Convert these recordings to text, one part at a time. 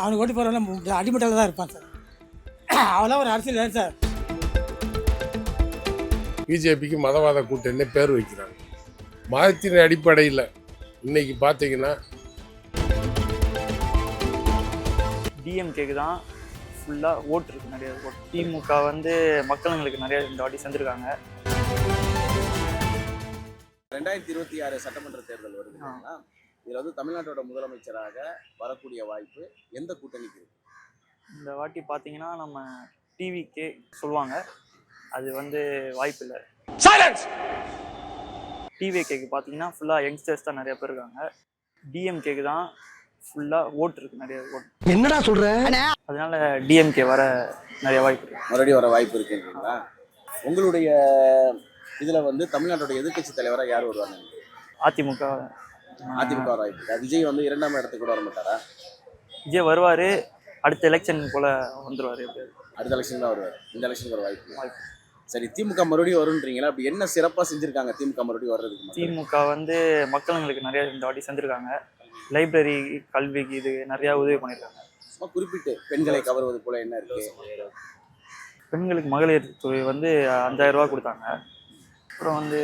அவனுக்கு ஓட்டு போகிறவங்க அடிமட்டத்தில் தான் இருப்பான் சார். அவெல்லாம் ஒரு அரசியல் இல்லை சார். பிஜேபிக்கு மதவாத கூட்டணி பேர் வைக்கிறாங்க. மதத்தின் அடிப்படையில் இன்னைக்கு பார்த்தீங்கன்னா டிஎம்கேக்கு தான் ஃபுல்லாக ஓட்டு இருக்குது, நிறைய ஓட்டு. திமுக வந்து மக்களுங்களுக்கு நிறைய இந்த வாட்டி செஞ்சுருக்காங்க. 2026 சட்டமன்ற தேர்தல் வருது. இதில் வந்து தமிழ்நாட்டோட முதலமைச்சராக வரக்கூடிய வாய்ப்பு எந்த கூட்டணிக்கு இருக்கு? இந்த வாட்டி பார்த்தீங்கன்னா நம்ம டிவிக்கே சொல்லுவாங்க, அது வந்து வாய்ப்பு இல்லை. டிவிகேக்கு பார்த்தீங்கன்னா ஃபுல்லாக யங்ஸ்டர்ஸ் தான் நிறைய பேர் இருக்காங்க. டிஎம்கேக்கு தான் ஃபுல்லாக ஓட்டு இருக்குது, நிறைய ஓட்டு. என்னடா சொல்ற? அதனால டிஎம்கே வர நிறைய வாய்ப்பு இருக்குது, மறுபடியும் வர வாய்ப்பு இருக்குங்களா? உங்களுடைய இதில் வந்து தமிழ்நாட்டோட எதிர்க்கட்சி தலைவராக யார் வருவாங்க? அதிமுக வர வாய்ப்பு இருக்கா? விஜய் வந்து 2ஆம் இடத்துக்கு கூட வர மாட்டாரா? விஜய் வருவார், அடுத்த எலெக்ஷன் போல் வந்துடுவார். எப்படியாது அடுத்த எலெக்ஷன் தான் வருவார். இந்த எலெக்ஷனுக்கு ஒரு வாய்ப்பு. சரி, திமுக மறுபடியும் வருன்றீங்களா? அப்படி என்ன சிறப்பாக செஞ்சுருக்காங்க திமுக மறுபடியும் வர்றதுக்கு? திமுக வந்து மக்களுங்களுக்கு நிறைய இந்த வாட்டி செஞ்சுருக்காங்க. லைப்ரரி, கல்விக்கு இது நிறையா உதவி பண்ணியிருக்காங்க. சும்மா குறிப்பிட்டு பெண்களை கவர்வது போல என்ன இருக்கு? பெண்களுக்கு மகளிர் தொகை வந்து 5000 ரூபா கொடுத்தாங்க. அப்புறம் வந்து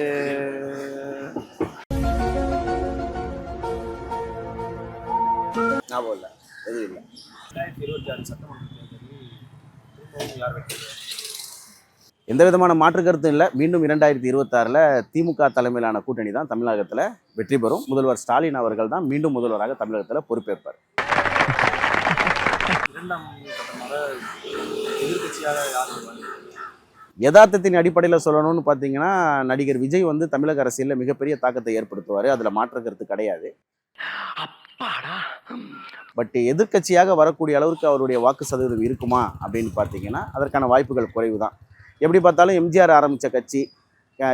ஞாபகம் இல்லை, எதுவும் இல்லை. 2026 சட்டமன்ற தேர்தலில் யார் வெற்றி? எந்த விதமான மாற்று கருத்தும் இல்லை. மீண்டும் 2026 திமுக தலைமையிலான கூட்டணி தான் தமிழகத்தில் வெற்றி பெறும். முதல்வர் ஸ்டாலின் அவர்கள் தான் மீண்டும் முதல்வராக தமிழகத்தில் பொறுப்பேற்பார். 2ஆம் கட்டமாக எதிர்கட்சியாக யார் வருவாங்க? யதார்த்தத்தின் அடிப்படையில் சொல்லணும்னு பார்த்தீங்கன்னா, நடிகர் விஜய் வந்து தமிழக அரசியலில் மிகப்பெரிய தாக்கத்தை ஏற்படுத்துவார். அதில் மாற்று கருத்து கிடையாது. பட் எதிர்கட்சியாக வரக்கூடிய அளவுக்கு அவருடைய வாக்கு சதவீதம் இருக்குமா அப்படின்னு பார்த்தீங்கன்னா, அதற்கான வாய்ப்புகள் குறைவு தான். எப்படி பார்த்தாலும் எம்ஜிஆர் ஆரம்பித்த கட்சி,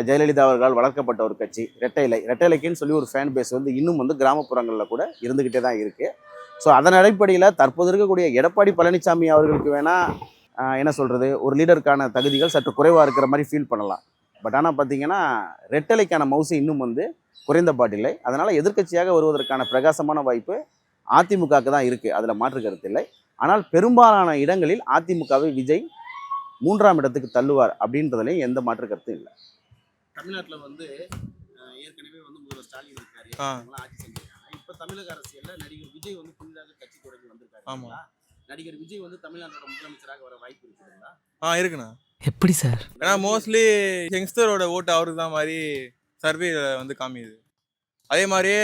ஜெயலலிதா அவர்களால் வளர்க்கப்பட்ட ஒரு கட்சி ரெட்டைலைக்குன்னு சொல்லி ஒரு ஃபேன் பேஸ் வந்து இன்னும் வந்து கிராமப்புறங்களில் கூட இருந்துக்கிட்டே தான் இருக்குது. ஸோ அதன் அடிப்படையில் தற்போது இருக்கக்கூடிய எடப்பாடி பழனிசாமி அவர்களுக்கு வேணால் என்ன சொல்கிறது, ஒரு லீடருக்கான தகுதிகள் சற்று குறைவாக இருக்கிற மாதிரி ஃபீல் பண்ணலாம். பட் ஆனால் பார்த்தீங்கன்னா ரெட்டலைக்கான மவுசு இன்னும் வந்து குறைந்த பாட்டில்லை. அதனால் எதிர்க்கட்சியாக வருவதற்கான பிரகாசமான வாய்ப்பு அதிமுகவுக்கு தான் இருக்குது, அதில் மாற்று கருத்து இல்லை. ஆனால் பெரும்பாலான இடங்களில் அதிமுகவை விஜய் 3ஆம் இடத்துக்கு தள்ளுவார் அப்படின்றதுலையும் எந்த மாற்று கருத்தும் இல்லை. தமிழ்நாட்டில் வந்து ஏற்கனவே வந்து முதல்வர் ஸ்டாலின் இருக்காரு, ஆட்சி செஞ்சிருக்காங்க. இப்போ தமிழக அரசியலில் நடிகர் விஜய் வந்து புதிதாக கட்சி தொடங்கி வந்திருக்காரு. ஆமாம், நடிகர் விஜய் வந்து தமிழ்நாட்டோட முதலமைச்சராக வர வாய்ப்பு இருக்குதுங்களா? இருக்குண்ணா. எப்படி சார்? ஏன்னா மோஸ்ட்லி யங்ஸ்டரோட ஓட்டு அவருக்கு தான் மாதிரி சர்வே வந்து காமியுது. அதே மாதிரியே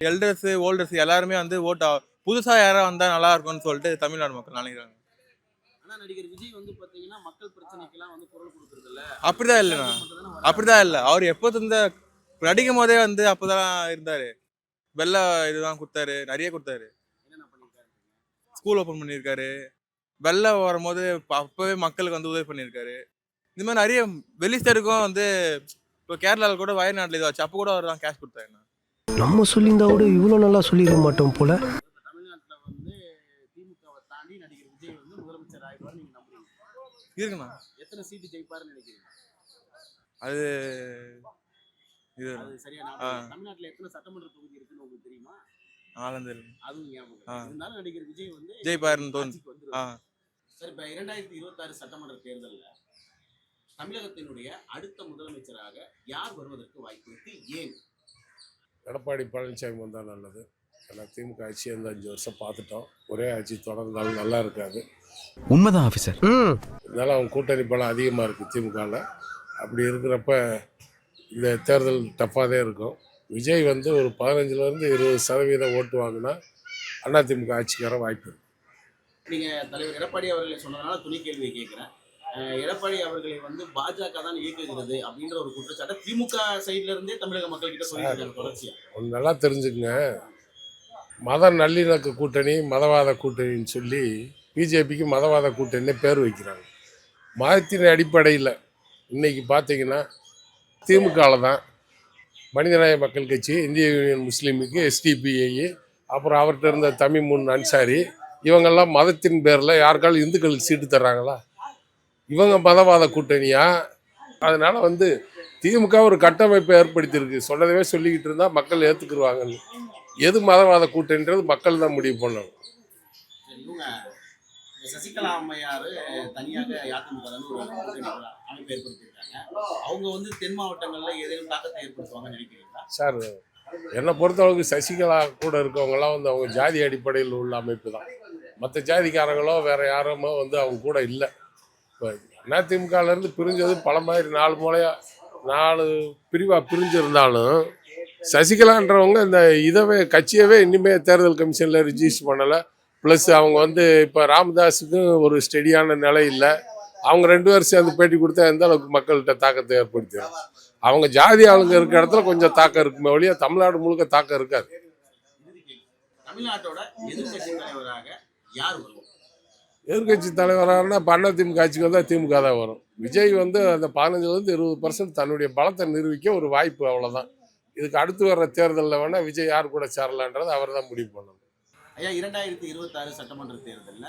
எல்டர்ஸு ஓல்டர்ஸ் எல்லாருமே வந்து ஓட்டு புதுசாக யாராவது வந்தால் நல்லா இருக்கும்னு சொல்லிட்டு தமிழ்நாடு மக்கள் நினைக்கிறாங்க. ஆனால் நடிகர் விஜய் வந்து பார்த்தீங்கன்னா மக்கள் பிரச்சனைக்கெல்லாம் வந்து குரல் கொடுக்குறது இல்லை. அப்படிதான் இல்லைண்ணா, அப்படிதான் இல்லை. அவர் எப்போ இருந்த நடிக்கும் போதே வந்து அப்போதான் இருந்தார். வெள்ளை இதுதான் கொடுத்தாரு, நிறைய கொடுத்தாரு. என்னென்ன பண்ணியிருக்காரு? ஸ்கூல் ஓப்பன் பண்ணியிருக்காரு. வெள்ளை வரும்போது அப்போவே மக்களுக்கு வந்து உதவி பண்ணியிருக்காரு. இந்த மாதிரி நிறைய வெளி ஸ்டேட்டுக்கும் வந்து இப்போ கேரளாவில் கூட வயநாட்டில் இது வச்சு அப்போ கூட அவர் தான் கேஷ் கொடுத்தாரு. நம்ம சொல்லியிருந்தா கூட இவ்வளோ நல்லா சொல்லிட மாட்டோம் போல. தமிழ்நாட்டில் வந்து திமுகவை தாண்டி நடிகர் விஜய் வந்து முதலமைச்சர் ஆகிடுவார் நீங்க நம்புறீங்க? இருக்குண்ணா. எத்தனை சீட்டு ஜெயிப்பாருன்னு நினைக்கிறீங்க? அது இது சரியா? தமிழ்நாட்டில் எத்தனை சட்டமன்ற தொகுதி இருக்குன்னு உங்களுக்கு தெரியுமா? 4 அதுவும் ஞாபகம் இருந்தாலும் நடிகர் விஜய் வந்து ஜெயிப்பாருன்னு தோணுது. சரி, இப்போ 2026 சட்டமன்ற தேர்தலில் தமிழகத்தினுடைய அடுத்த முதலமைச்சராக யார் வருவதற்கு வாய்ப்பு இருக்கு? ஏன்? எடப்பாடி பழனிசாமி வந்தால் நல்லது. ஏன்னா திமுக ஆட்சி வந்து 5 வருஷம் பார்த்துட்டோம். ஒரே ஆட்சி தொடர்ந்தாலும் நல்லா இருக்காது. உண்மைதான் ஆஃபீஸர். இருந்தாலும் அவங்க கூட்டணி பலம் அதிகமாக இருக்குது திமுகவில். அப்படி இருக்கிறப்ப இந்த தேர்தல் டஃப்பாக தான் இருக்கும். விஜய் வந்து ஒரு 15% 20% ஓட்டு வாங்கினா அதிமுக ஆட்சிக்கு வர வாய்ப்பு இருக்குது. நீங்கள் தலைவர் எடப்பாடி அவர்களை சொன்னதுனால துணை கேள்வியை கேட்குறேன். எடப்பாடி அவர்களை வந்து பாஜக தான் இயக்குகிறது அப்படின்ற ஒரு குற்றச்சாட்டை திமுக சைட்ல இருந்தே தமிழக மக்கள் கிட்ட சொல்லியிருக்காங்க தொடர்ச்சியா. ஒன்று நல்லா தெரிஞ்சுக்கங்க, மத நல்லிணக்க கூட்டணி மதவாத கூட்டணின்னு சொல்லி பிஜேபிக்கு மதவாத கூட்டணி பேர் வைக்கிறாங்க. மதத்தின் அடிப்படையில் இன்னைக்கு பார்த்தீங்கன்னா திமுகவில் தான் மனிதநேய மக்கள் கட்சி, இந்திய யூனியன் முஸ்லீமுக்கு, எஸ்டிபிஐ, அப்புறம் அவர்கிட்ட இருந்த தமிமுன் அன்சாரி, இவங்கெல்லாம் மதத்தின் பேரில் யாருக்காலும் இந்துக்களுக்கு சீட்டு தர்றாங்களா? இவங்க மதவாத கூட்டணியா? அதனால வந்து திமுக ஒரு கட்டமைப்பை ஏற்படுத்தியிருக்கு. சொன்னதவே சொல்லிக்கிட்டு இருந்தால் மக்கள் ஏற்றுக்குருவாங்கன்னு. எது மதவாத கூட்டணின்றது மக்கள் தான் முடிவு பண்ணணும். இவங்க சசிகலா அம்மையார் தனியாக அதிமுக ஒரு கூட்டணி அமைப்பு ஏற்படுத்தியிருக்காங்க. அவங்க வந்து தென் மாவட்டங்கள்ல ஏதேனும் தாக்கத்தை ஏற்படுத்துவாங்கன்னு நினைக்கிறீங்களா? சார் என்னை பொறுத்தளவுக்கு சசிகலா கூட இருக்கவங்கலாம் வந்து அவங்க ஜாதி அடிப்படையில் உள்ள அமைப்பு தான். மற்ற ஜாதிக்காரங்களோ வேற யாருமோ வந்து அவங்க கூட இல்லை. இப்போ அதிமுகலேருந்து பிரிஞ்சது பல மாதிரி 4 மூலையா 4 பிரிவாக பிரிஞ்சிருந்தாலும் சசிகலான்றவங்க இந்த கட்சியவே இன்னுமே தேர்தல் கமிஷனில் ரிஜிஸ்டர் பண்ணலை. ப்ளஸ் அவங்க வந்து இப்போ ராமதாஸுக்கும் ஒரு ஸ்டெடியான நிலை இல்லை. அவங்க 2 பேரும் சேர்ந்து பேட்டி கொடுத்தா எந்த அளவுக்கு மக்கள்கிட்ட தாக்கத்தை ஏற்படுத்திடும். அவங்க ஜாதி ஆளுங்க இருக்கிற இடத்துல கொஞ்சம் தாக்கம் இருக்குமே ஒழிய தமிழ்நாடு முழுக்க தாக்கம் இருக்காது. தமிழ்நாட்டோட எதிர்கட்சி தலைவராக யார் வருவார்? எதிர்கட்சி தலைவரானா இப்போ அதிமுக ஆட்சிக்கு வந்தால் திமுக தான் வரும். விஜய் வந்து அந்த 15% 20% தன்னுடைய பலத்தை நிரூபிக்க ஒரு வாய்ப்பு, அவ்வளோதான். இதுக்கு அடுத்து வர்ற தேர்தலில் வேணால் விஜய் யார் கூட சேரலான்றது அவர் தான் முடிவு பண்ணணும். ஐயா, 2026 சட்டமன்ற தேர்தலில்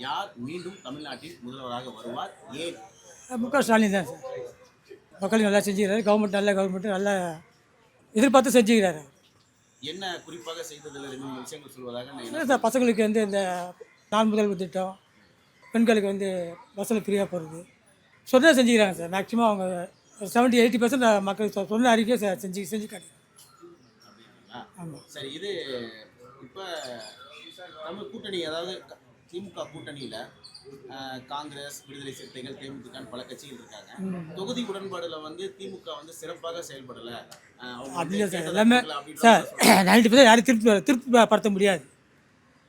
யார் மீண்டும் தமிழ்நாட்டில் முதல்வராக வருவார்? ஏன்? முக ஸ்டாலின் தான் சார். மக்களுக்கு நல்லா செஞ்சுக்கிறாரு. கவர்மெண்ட் நல்லா எதிர்பார்த்து செஞ்சுக்கிறாரு. என்ன குறிப்பாக செய்ததில் 2 விஷயங்கள் சொல்வதாக நான் இல்லை சார், பசங்களுக்கு வந்து இந்த 4 முதல்வர் திட்டம், பெண்களுக்கு வந்து பஸ்ஸில் ஃப்ரீயாக போகிறது சொன்ன செஞ்சுக்கிறாங்க சார். மேக்ஸிமம் அவங்க 70-80% மக்கள் சொன்ன அறிக்கையை செஞ்சு காட்டுறாங்க. ஆமாம். சரி, இது இப்போ தமிழ் கூட்டணி, அதாவது திமுக கூட்டணியில் காங்கிரஸ், விடுதலை சிறுத்தைகள், தேமுதிக பல கட்சிகள் இருக்காங்க. தொகுதி உடன்பாடுல வந்து திமுக வந்து சிறப்பாக செயல்படலை அப்படியே சார். எல்லாமே சார் 90% யாரும் திருப்தி படுத்த முடியாது.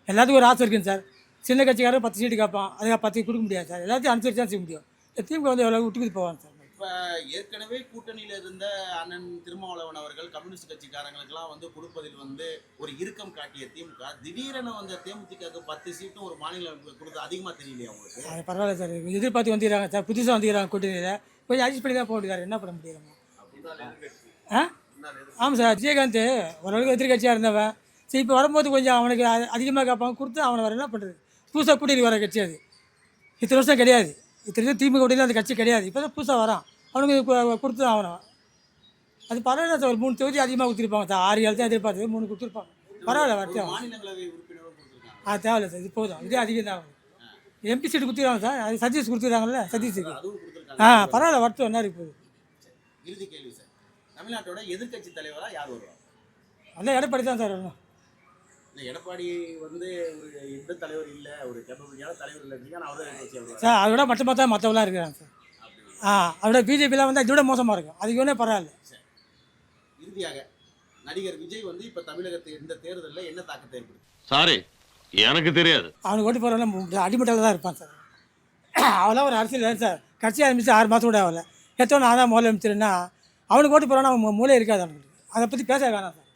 எல்லாத்துக்கும் ஒரு ஆசை இருக்குங்க சார். சின்ன கட்சிக்காரர் 10 சீட்டு கேட்பான், அதுக்காக 10 கொடுக்க முடியாது சார். எல்லாத்தையும் அனுசரிச்சு தான் செய்ய முடியும். திமுக வந்து எவ்வளோ விட்டு போவாங்க சார். இப்போ ஏற்கனவே கூட்டணியில் இருந்த அண்ணன் திருமாவளவன் அவர்கள் கம்யூனிஸ்ட் கட்சிக்காரங்களுக்கெல்லாம் வந்து கொடுப்பதில் வந்து ஒரு இறுக்கம் காட்டிய திமுக திடீரென வந்து தேமுதிகக்கு 10 சீட்டும் ஒரு மாநிலம் கொடுத்து அதிகமாக தெரியலையா உங்களுக்கு? அது பரவாயில்ல சார். எதிர்பார்த்து வந்துடுறாங்க சார். புதுசாக வந்துடுறாங்க கூட்டணியில். கொஞ்சம் அட்ஜஸ்ட் பண்ணி தான் போட்டுக்காரு. என்ன பண்ண முடியாது? ஆமாம் சார். விஜயகாந்த் ஓரளவுக்கு எதிர்கட்சியாக இருந்தவன். சரி, இப்போ வரும்போது கொஞ்சம் அவனுக்கு அதிகமாக கேட்பாங்க, கொடுத்து அவனை வர என்ன பண்ணுறது? புதுசாக கூட்டணி வர கட்சி அது. இத்தனை வருஷம் கிடையாது. இத்தனை திமுக கூட்டணியில் அந்த கட்சி கிடையாது. இப்போ தான் புதுசாக வரான். அவனுக்கு கொடுத்து தான் ஆகணும். அது பரவாயில்ல சார். ஒரு 3 தொகுதி அதிகமாக கொடுத்துருப்பாங்க சார். 6-7 தான் எதிர்பார்த்து 3 கொடுத்துருப்பாங்க. பரவாயில்ல. வரட்டும். மாநிலங்களவை உறுப்பினரும் கொடுத்துருக்காங்க. அது தேவையில்ல சார். இது போதும். இதே அதிகம் தான். எம்பி சீட்டு கொடுத்துருக்காங்க சார். அது சதீஷ் கொடுத்துருக்காங்கல்ல, சதீஷுக்கு. அதுவும் கொடுத்துருக்காங்க. பரவாயில்ல. வரட்டும். என்ன இருக்குது? இறுதி கேள்வி சார், தமிழ்நாட்டோட எதிர்கட்சி தலைவராக யார் வருவார்? நல்லா எடப்பாடி தான் சார் வரணும். இல்லை, எடப்பாடி வந்து ஒரு எந்த தலைவர் இல்லை, ஒரு கேப்பபிலிட்டியான தலைவர் இல்லை. ஆனால் அவர் தான் சார். அதை விட மட்டமாக தான் மற்றவெல்லாம் இருக்கிறாங்க சார். அதோட பிஜேபிலாம் வந்து இதோட மோசமாக இருக்கும். அதுக்கு ஒன்றே பரவாயில்ல. இறுதியாக நடிகர் விஜய் வந்து இப்போ தமிழகத்தை இந்த தேர்தலில் என்ன தாக்கத்தை ஏற்படுத்தும்? சாரி, எனக்கு தெரியாது. அவனுக்கு ஓட்டு போகிறவங்க அடிமட்டத்தில் தான் இருப்பான் சார். அவெல்லாம் ஒரு அரசியல் இல்லை சார். கட்சி ஆரம்பித்து 6 மாதம் கூட ஆகலை. எத்தனை நான் தான் முதல்ல அமைச்சிருன்னா அவனுக்கு ஓட்டு போகிறான்னா அவன் மூளை இருக்காது அவனுக்கு. அதை பற்றி பேச வேணாம் சார்.